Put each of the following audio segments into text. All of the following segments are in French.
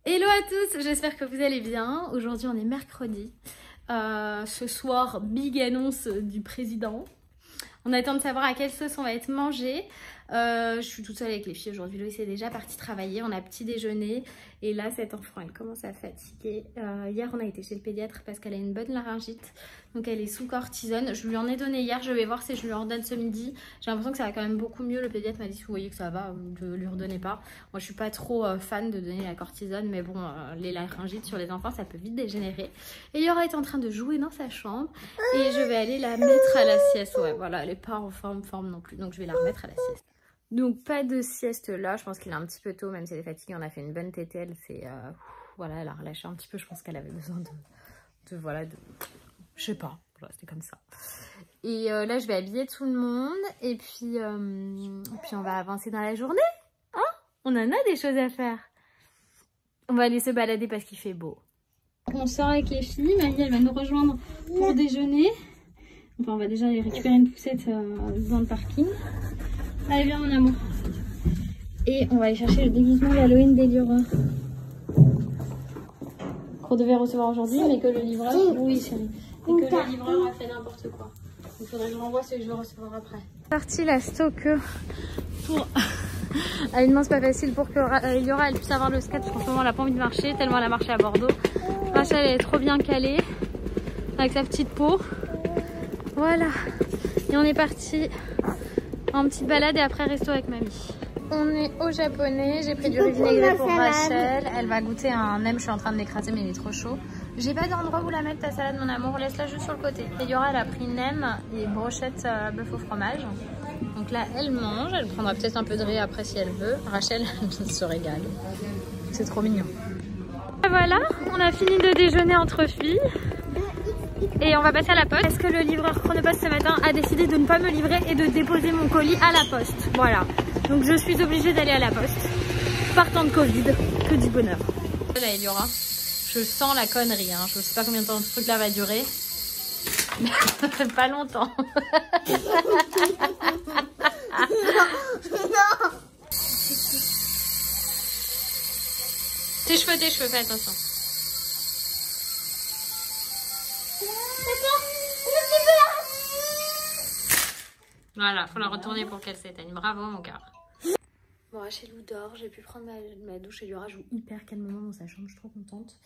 Hello à tous, j'espère que vous allez bien. Aujourd'hui on est mercredi. Ce soir, big annonce du président. On attend de savoir à quelle sauce on va être mangé. Je suis toute seule avec les filles aujourd'hui. Loïs est déjà parti travailler. On a petit déjeuner. Et là, cette enfant, elle commence à fatiguer. Hier, on a été chez le pédiatre parce qu'elle a une bonne laryngite. Donc, elle est sous cortisone. Je lui en ai donné hier. Je vais voir si je lui en redonne ce midi. J'ai l'impression que ça va quand même beaucoup mieux. Le pédiatre m'a dit si vous voyez que ça va, ne lui redonnez pas. Moi, je suis pas trop fan de donner la cortisone. Mais bon, les laryngites sur les enfants, ça peut vite dégénérer. Et Yora est en train de jouer dans sa chambre. Et je vais aller la mettre à la sieste. Ouais, voilà, elle n'est pas en forme non plus. Donc, je vais la remettre à la sieste. Donc pas de sieste là, je pense qu'il est un petit peu tôt, même si elle est fatiguée, on a fait une bonne tétée, elle s'est, voilà, elle a relâché un petit peu, je pense qu'elle avait besoin je sais pas, voilà, c'était comme ça. Et là je vais habiller tout le monde, et puis on va avancer dans la journée, hein. On en a des choses à faire. On va aller se balader parce qu'il fait beau. On sort avec les filles, Marie elle va nous rejoindre pour déjeuner. Enfin on va déjà aller récupérer une poussette dans le parking. Allez viens mon amour. Et on va aller chercher le déguisement d'Halloween d'Eliora. Qu'on devait recevoir aujourd'hui, mais que le livreur... Oui chérie. Et que le livreur a fait n'importe quoi. Il faudrait que je renvoie celui que je vais recevoir après. Partie la stock pour... Alignement c'est pas facile pour que Eliora elle puisse avoir le skate parce qu'en ce moment elle a pas envie de marcher tellement elle a marché à Bordeaux. Rachel elle est trop bien calée avec sa petite peau. Voilà. Et on est parti en petite balade et après resto avec mamie. On est au japonais, j'ai pris du riz vinaigré pour Rachel. Elle va goûter un nem, je suis en train de l'écraser mais il est trop chaud. J'ai pas d'endroit où la mettre ta salade mon amour, laisse-la juste sur le côté. Et Yora elle a pris nem et brochette bœuf au fromage. Donc là elle mange, elle prendra peut-être un peu de riz après si elle veut. Rachel elle se régale. C'est trop mignon. Et voilà, on a fini de déjeuner entre filles. Et on va passer à la poste parce que le livreur Chronopost ce matin a décidé de ne pas me livrer et de déposer mon colis à la poste. Voilà. Donc je suis obligée d'aller à la poste. Partant de Covid, que du bonheur. Là Eliora, je sens la connerie. Hein. Je sais pas combien de temps ce truc là va durer. Mais pas longtemps. Tes cheveux, fais attention. Voilà, faut la retourner pour qu'elle s'éteigne. Bravo mon cœur. Bon, Rachel dort, j'ai pu prendre ma douche et Eliora joue hyper calmement dans sa chambre, je suis trop contente.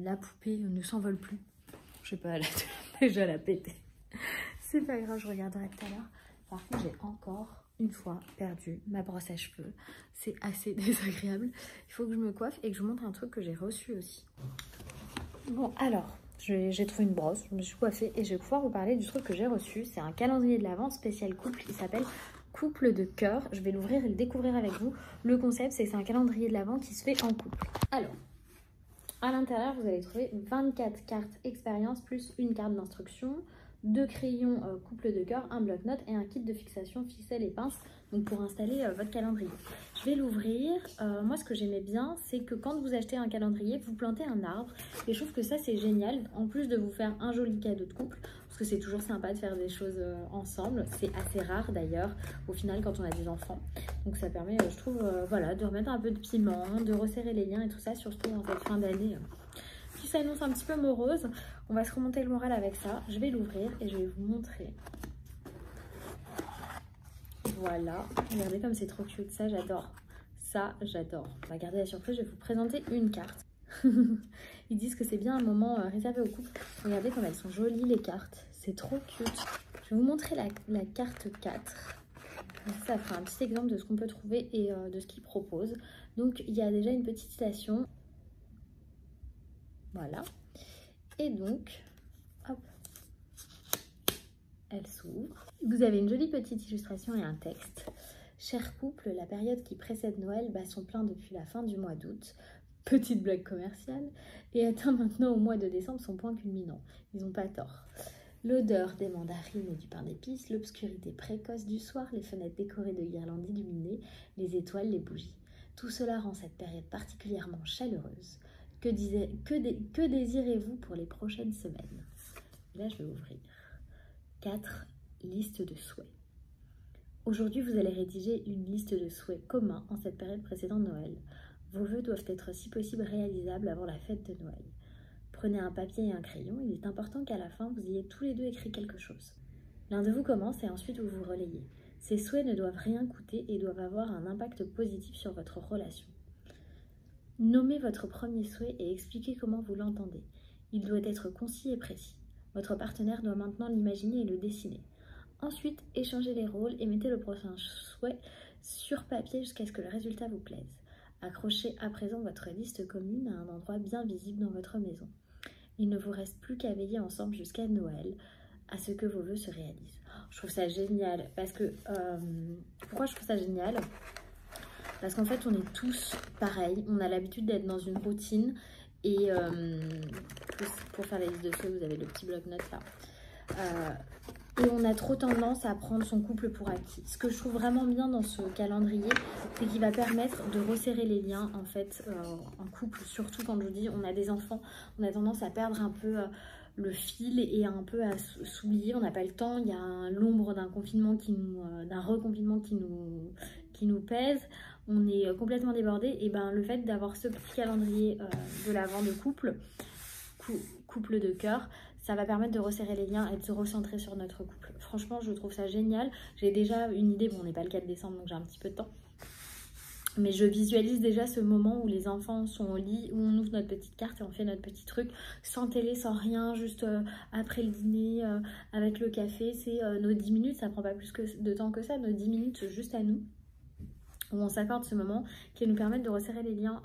La poupée ne s'envole plus. Je sais pas, elle a déjà la pété. C'est pas grave, je regarderai tout à l'heure. Par contre, j'ai encore une fois perdu ma brosse à cheveux. C'est assez désagréable. Il faut que je me coiffe et que je vous montre un truc que j'ai reçu aussi. Bon, alors... J'ai trouvé une brosse, je me suis coiffée et je vais pouvoir vous parler du truc que j'ai reçu. C'est un calendrier de l'Avent spécial couple, il s'appelle Couple de cœur. Je vais l'ouvrir et le découvrir avec vous. Le concept, c'est que c'est un calendrier de l'Avent qui se fait en couple. Alors, à l'intérieur, vous allez trouver 24 cartes expérience plus une carte d'instruction, 2 crayons couple de cœur, un bloc-notes et un kit de fixation ficelle et pince. Donc pour installer votre calendrier. Je vais l'ouvrir. Moi ce que j'aimais bien c'est que quand vous achetez un calendrier, vous plantez un arbre. Et je trouve que ça c'est génial. En plus de vous faire un joli cadeau de couple. Parce que c'est toujours sympa de faire des choses ensemble. C'est assez rare d'ailleurs au final quand on a des enfants. Donc ça permet je trouve voilà, de remettre un peu de piment, de resserrer les liens et tout ça. Surtout dans cette fin d'année qui s'annonce un petit peu morose. On va se remonter le moral avec ça. Je vais l'ouvrir et je vais vous montrer. Voilà, regardez comme c'est trop cute, ça j'adore. Ça j'adore. On va garder la surprise, je vais vous présenter une carte. Ils disent que c'est bien un moment réservé au couple. Regardez comme elles sont jolies les cartes, c'est trop cute. Je vais vous montrer la carte 4. Ça fera un petit exemple de ce qu'on peut trouver et de ce qu'ils proposent. Donc il y a déjà une petite citation. Voilà. Et donc, hop, elle s'ouvre. Vous avez une jolie petite illustration et un texte. Cher couple, la période qui précède Noël bat son plein depuis la fin du mois d'août. Petite blague commerciale. Et atteint maintenant au mois de décembre son point culminant. Ils n'ont pas tort. L'odeur des mandarines et du pain d'épices, l'obscurité précoce du soir, les fenêtres décorées de guirlandes illuminées, les étoiles, les bougies. Tout cela rend cette période particulièrement chaleureuse. Que désirez-vous pour les prochaines semaines? Là, je vais ouvrir 4 listes de souhaits. Aujourd'hui, vous allez rédiger une liste de souhaits communs en cette période précédant Noël. Vos vœux doivent être si possible réalisables avant la fête de Noël. Prenez un papier et un crayon, il est important qu'à la fin vous ayez tous les deux écrit quelque chose. L'un de vous commence et ensuite vous vous relayez. Ces souhaits ne doivent rien coûter et doivent avoir un impact positif sur votre relation. Nommez votre premier souhait et expliquez comment vous l'entendez. Il doit être concis et précis. Votre partenaire doit maintenant l'imaginer et le dessiner. Ensuite, échangez les rôles et mettez le prochain souhait sur papier jusqu'à ce que le résultat vous plaise. Accrochez à présent votre liste commune à un endroit bien visible dans votre maison. Il ne vous reste plus qu'à veiller ensemble jusqu'à Noël à ce que vos vœux se réalisent. Je trouve ça génial parce que... pourquoi je trouve ça génial? Parce qu'en fait, on est tous pareils. On a l'habitude d'être dans une routine. Et pour faire la liste de souhaits, vous avez le petit bloc-notes là. Et on a trop tendance à prendre son couple pour acquis. Ce que je trouve vraiment bien dans ce calendrier, c'est qu'il va permettre de resserrer les liens en fait en couple. Surtout quand je vous dis on a des enfants, on a tendance à perdre un peu le fil et un peu à s'oublier. On n'a pas le temps. Il y a l'ombre d'un confinement d'un reconfinement qui nous pèse. On est complètement débordé. Et ben le fait d'avoir ce petit calendrier de l'Avent de couple de cœur, ça va permettre de resserrer les liens et de se recentrer sur notre couple. Franchement, je trouve ça génial. J'ai déjà une idée, bon, on n'est pas le 4 décembre, donc j'ai un petit peu de temps. Mais je visualise déjà ce moment où les enfants sont au lit, où on ouvre notre petite carte et on fait notre petit truc, sans télé, sans rien, juste après le dîner, avec le café. C'est nos 10 minutes, ça prend pas plus de temps que ça, nos 10 minutes juste à nous, où on s'accorde ce moment qui va nous permettre de resserrer les liens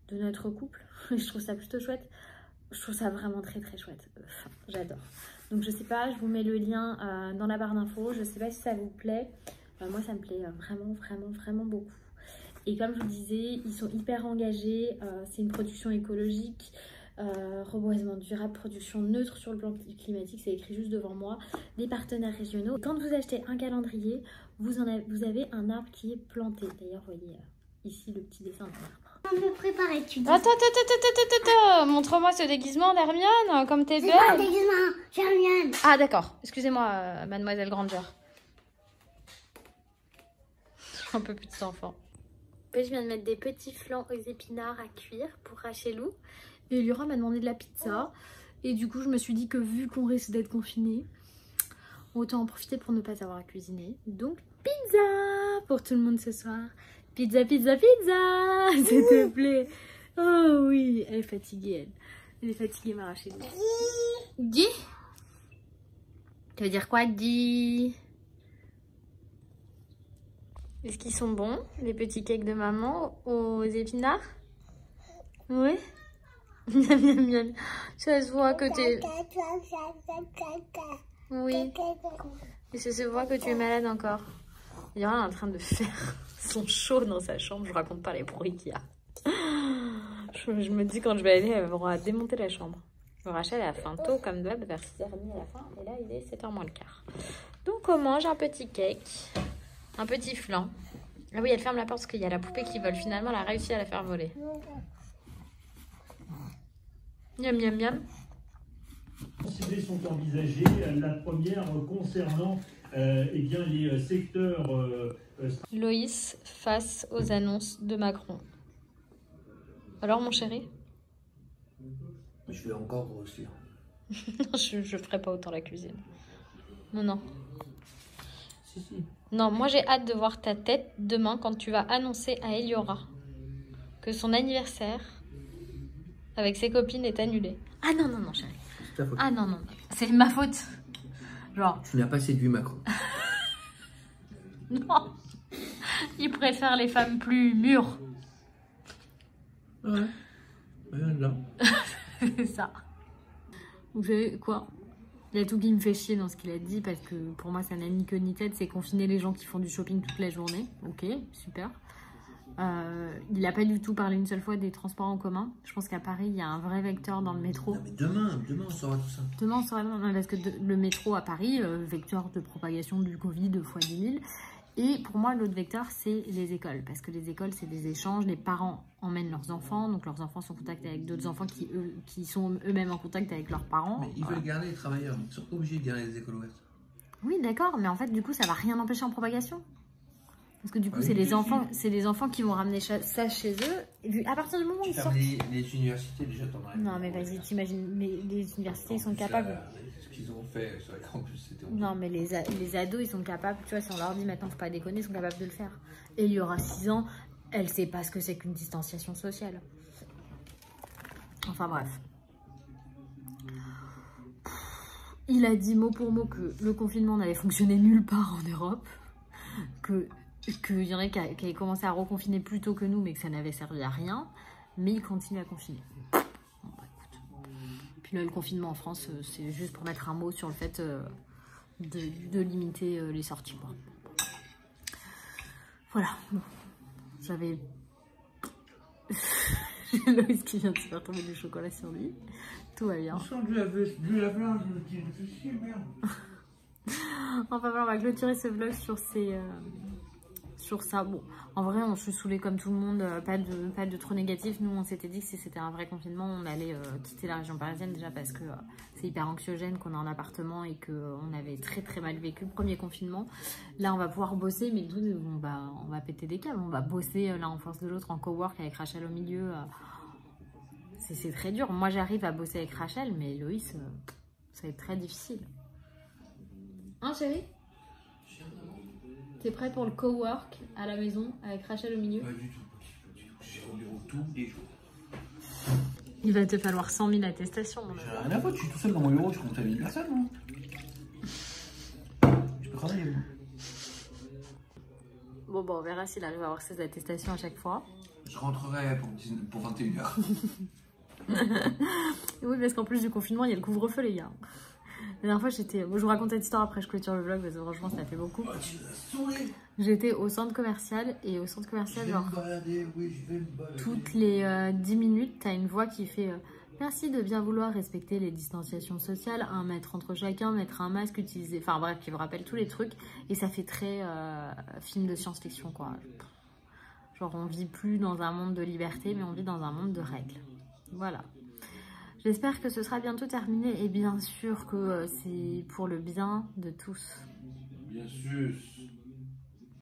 de notre couple. Je trouve ça plutôt chouette. Je trouve ça vraiment très très chouette. Enfin, j'adore. Donc je sais pas, je vous mets le lien dans la barre d'infos. Je sais pas si ça vous plaît. Moi ça me plaît vraiment beaucoup. Et comme je vous disais, ils sont hyper engagés. C'est une production écologique, reboisement durable, production neutre sur le plan climatique. C'est écrit juste devant moi. Des partenaires régionaux. Quand vous achetez un calendrier, vous avez un arbre qui est planté. D'ailleurs, vous voyez ici le petit dessin d'un arbre. On me préparer, tu dis. Attends, montre-moi ce déguisement d'Hermione, comme t'es belle. C'est pas un déguisement, Hermione. Ah d'accord, excusez-moi, mademoiselle Granger. Un peu petit enfant. Je viens de mettre des petits flancs aux épinards à cuire pour Rachelou. Et Eliora m'a demandé de la pizza. Et du coup, je me suis dit que vu qu'on risque d'être confinés, autant en profiter pour ne pas avoir à cuisiner. Donc, pizza pour tout le monde ce soir. Pizza, pizza, pizza, s'il te plaît. Oh oui, elle est fatiguée, elle. Elle est fatiguée, ma Rachelou. Dis. Tu veux dire quoi, dis? Est-ce qu'ils sont bons, les petits cakes de maman aux épinards? Oui. Miam, miam, miam. Ça se voit que tu... Oui. Et ça se voit que tu es malade encore. Il y en a en train de faire son show dans sa chambre. Je raconte pas les bruits qu'il y a. Je me dis quand je vais aller, elle va démonter la chambre. Rachel a faim tôt comme d'hab, vers 6h30 à la fin. Et là, il est 7h moins le quart. Donc on mange un petit cake. Un petit flan. Ah oui, elle ferme la porte parce qu'il y a la poupée qui vole. Finalement, elle a réussi à la faire voler. Miam, miam, miam. Les idées sont envisagées. La première concernant eh bien, les secteurs... Loïs face aux annonces de Macron. Alors, mon chéri? Je vais encore grossir. je ferai pas autant la cuisine. Non. Si. Non, moi j'ai hâte de voir ta tête demain quand tu vas annoncer à Eliora que son anniversaire avec ses copines est annulé. Ah non, chérie. C'est ta faute. Ah non, c'est ma faute. Genre. Tu n'as pas séduit Macron. Non. Il préfère les femmes plus mûres. Ouais. Là. C'est ça. Vous savez quoi? Il y a tout qui me fait chier dans ce qu'il a dit parce que pour moi ça n'a ni queue ni tête, c'est confiner les gens qui font du shopping toute la journée. Ok, super. Il n'a pas du tout parlé une seule fois des transports en commun. Je pense qu'à Paris il y a un vrai vecteur dans le métro. Non mais demain on saura tout ça. Demain on saura, non, parce que le métro à Paris, vecteur de propagation du Covid fois 10 000. Et pour moi, l'autre vecteur, c'est les écoles. Parce que les écoles, c'est des échanges. Les parents emmènent leurs enfants. Donc, leurs enfants sont en contact avec d'autres enfants qui sont eux-mêmes en contact avec leurs parents. Mais ils veulent garder les travailleurs. Ils sont obligés de garder les écoles ouvertes. Oui, d'accord. Mais en fait, du coup, ça va rien empêcher en propagation. Parce que du coup, Ouais, c'est les si. enfants qui vont ramener ça chez eux. Et vu, à partir du moment où Tu ils fermes sortent... les universités déjà, t'en as. Non, mais vas-y, t'imagines, mais les universités, ils sont capables. Ce qu'ils ont fait sur les campus, c'était honteux. Non, mais les ados, ils sont capables. Tu vois, si on leur dit maintenant, faut pas déconner, ils sont capables de le faire. Et il y aura 6 ans, elle sait pas ce que c'est qu'une distanciation sociale. Enfin bref. Il a dit mot pour mot que le confinement n'avait fonctionné nulle part en Europe. Qu'il y en a qui avaient commencé à reconfiner plus tôt que nous, mais que ça n'avait servi à rien. Mais il continue à confiner. Bon, bah, écoute. Puis là, le confinement en France, c'est juste pour mettre un mot sur le fait de limiter les sorties. Quoi. Voilà. Bon. J'avais... J'ai Loïs qui vient de se faire tomber du chocolat sur lui. Tout va bien. Sans du lave-linge, je me dis, réfléchis, merde. Enfin voilà, on va clôturer ce vlog sur ça. Bon, en vrai, je suis saoulée comme tout le monde, pas de trop négatif. Nous, on s'était dit que si c'était un vrai confinement, on allait quitter la région parisienne déjà parce que c'est hyper anxiogène qu'on a un appartement et qu'on avait très très mal vécu le premier confinement. Là, on va pouvoir bosser, mais tout, on va péter des câbles. On va bosser l'un en face de l'autre en cowork avec Rachel au milieu. C'est très dur. Moi, j'arrive à bosser avec Rachel, mais Loïs, ça va être très difficile. Hein, chérie? T'es prêt pour le cowork à la maison avec Rachel au milieu? Pas du tout. J'ai au bureau tous les jours. Il va te falloir 100 000 attestations. Mon J'ai rien à foutre, je suis tout seul dans mon bureau, je contamine personne, moi. Je peux travailler, moi. Bon, on verra s'il arrive à avoir ses attestations à chaque fois. Je rentrerai pour 21h. Oui, parce qu'en plus du confinement, il y a le couvre-feu, les gars. La dernière fois, j'étais... Bon, je vous raconte cette histoire après, je clôture le vlog, parce que franchement, ça fait beaucoup. Oh, tu m'as saoulé. J'étais au centre commercial, et au centre commercial, Je vais genre, me balader, oui, je vais me balader. toutes les 10 minutes, t'as une voix qui fait merci de bien vouloir respecter les distanciations sociales, 1 mètre entre chacun, mettre un masque, utiliser... Enfin bref, qui vous rappelle tous les trucs, et ça fait très film de science-fiction, quoi. Genre, on vit plus dans un monde de liberté, mais on vit dans un monde de règles. Voilà. J'espère que ce sera bientôt terminé et bien sûr que c'est pour le bien de tous. Bien sûr.